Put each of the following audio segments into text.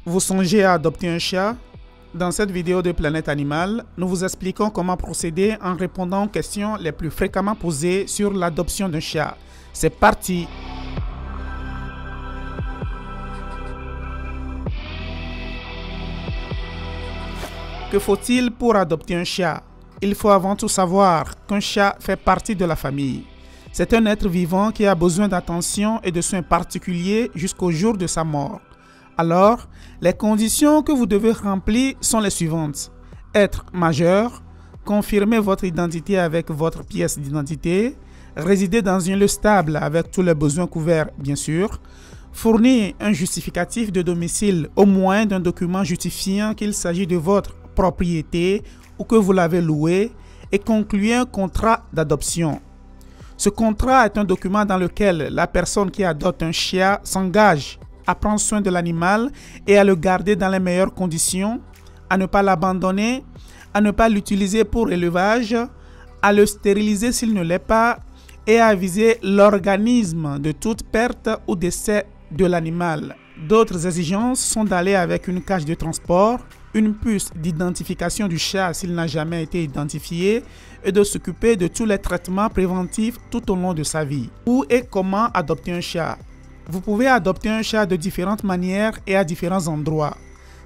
Vous songez à adopter un chat? Dans cette vidéo de Planète Animal, nous vous expliquons comment procéder en répondant aux questions les plus fréquemment posées sur l'adoption d'un chat. C'est parti! Que faut-il pour adopter un chat? Il faut avant tout savoir qu'un chat fait partie de la famille. C'est un être vivant qui a besoin d'attention et de soins particuliers jusqu'au jour de sa mort. Alors, les conditions que vous devez remplir sont les suivantes. Être majeur, confirmer votre identité avec votre pièce d'identité, résider dans un lieu stable avec tous les besoins couverts bien sûr, fournir un justificatif de domicile au moins d'un document justifiant qu'il s'agit de votre propriété ou que vous l'avez loué et conclure un contrat d'adoption. Ce contrat est un document dans lequel la personne qui adopte un chien s'engage à prendre soin de l'animal et à le garder dans les meilleures conditions, à ne pas l'abandonner, à ne pas l'utiliser pour élevage, à le stériliser s'il ne l'est pas et à aviser l'organisme de toute perte ou décès de l'animal. D'autres exigences sont d'aller avec une cage de transport, une puce d'identification du chat s'il n'a jamais été identifié et de s'occuper de tous les traitements préventifs tout au long de sa vie. Où et comment adopter un chat? Vous pouvez adopter un chat de différentes manières et à différents endroits.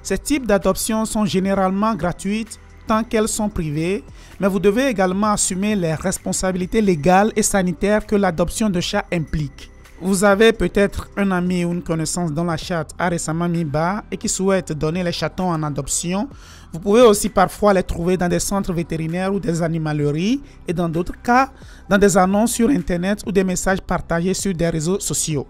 Ces types d'adoptions sont généralement gratuites tant qu'elles sont privées, mais vous devez également assumer les responsabilités légales et sanitaires que l'adoption de chat implique. Vous avez peut-être un ami ou une connaissance dont la chatte a récemment mis bas et qui souhaite donner les chatons en adoption. Vous pouvez aussi parfois les trouver dans des centres vétérinaires ou des animaleries et dans d'autres cas, dans des annonces sur Internet ou des messages partagés sur des réseaux sociaux.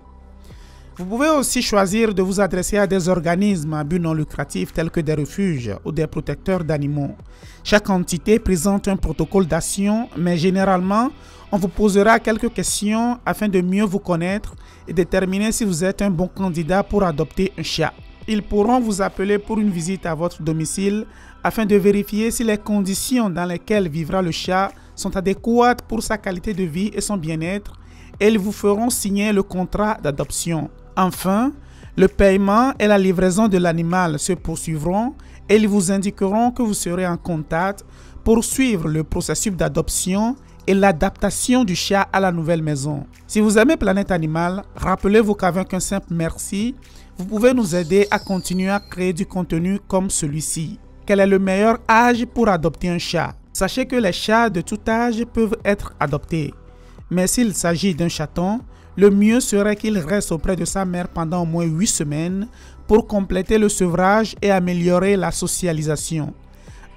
Vous pouvez aussi choisir de vous adresser à des organismes à but non lucratif tels que des refuges ou des protecteurs d'animaux. Chaque entité présente un protocole d'action, mais généralement, on vous posera quelques questions afin de mieux vous connaître et déterminer si vous êtes un bon candidat pour adopter un chat. Ils pourront vous appeler pour une visite à votre domicile afin de vérifier si les conditions dans lesquelles vivra le chat sont adéquates pour sa qualité de vie et son bien-être et ils vous feront signer le contrat d'adoption. Enfin, le paiement et la livraison de l'animal se poursuivront et ils vous indiqueront que vous serez en contact pour suivre le processus d'adoption et l'adaptation du chat à la nouvelle maison. Si vous aimez Planète Animal, rappelez-vous qu'avec un simple merci, vous pouvez nous aider à continuer à créer du contenu comme celui-ci. Quel est le meilleur âge pour adopter un chat? Sachez que les chats de tout âge peuvent être adoptés. Mais s'il s'agit d'un chaton, le mieux serait qu'il reste auprès de sa mère pendant au moins 8 semaines pour compléter le sevrage et améliorer la socialisation.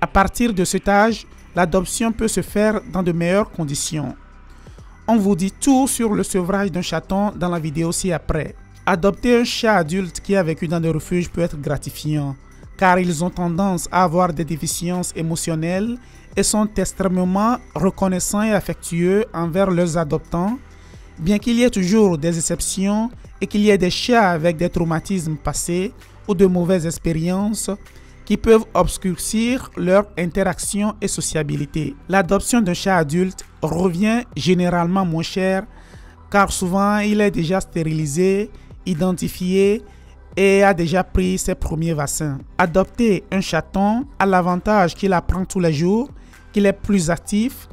À partir de cet âge, l'adoption peut se faire dans de meilleures conditions. On vous dit tout sur le sevrage d'un chaton dans la vidéo ci-après. Adopter un chat adulte qui a vécu dans des refuges peut être gratifiant, car ils ont tendance à avoir des déficiences émotionnelles et sont extrêmement reconnaissants et affectueux envers leurs adoptants, bien qu'il y ait toujours des exceptions et qu'il y ait des chats avec des traumatismes passés ou de mauvaises expériences qui peuvent obscurcir leur interaction et sociabilité. L'adoption d'un chat adulte revient généralement moins cher car souvent il est déjà stérilisé, identifié et a déjà pris ses premiers vaccins. Adopter un chaton a l'avantage qu'il apprend tous les jours, qu'il est plus actif,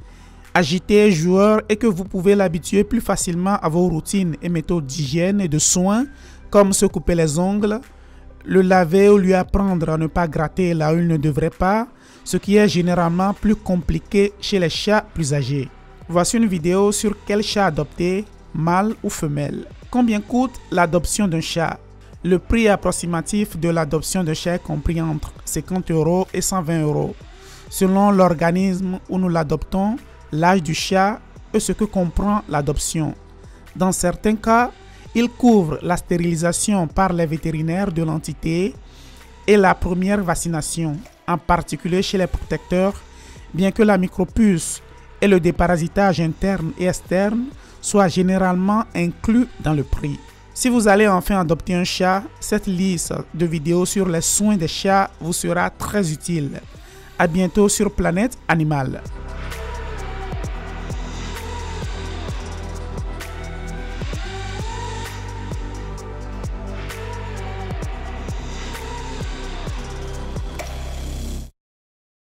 agité, joueur et que vous pouvez l'habituer plus facilement à vos routines et méthodes d'hygiène et de soins comme se couper les ongles, le laver ou lui apprendre à ne pas gratter là où il ne devrait pas, ce qui est généralement plus compliqué chez les chats plus âgés. Voici une vidéo sur quel chat adopter, mâle ou femelle. Combien coûte l'adoption d'un chat? Le prix approximatif de l'adoption d'un chat est compris entre 50 € et 120 €, selon l'organisme où nous l'adoptons, l'âge du chat et ce que comprend l'adoption. Dans certains cas, il couvre la stérilisation par les vétérinaires de l'entité et la première vaccination, en particulier chez les protecteurs, bien que la micropuce et le déparasitage interne et externe soient généralement inclus dans le prix. Si vous allez enfin adopter un chat, cette liste de vidéos sur les soins des chats vous sera très utile. À bientôt sur Planète Animal.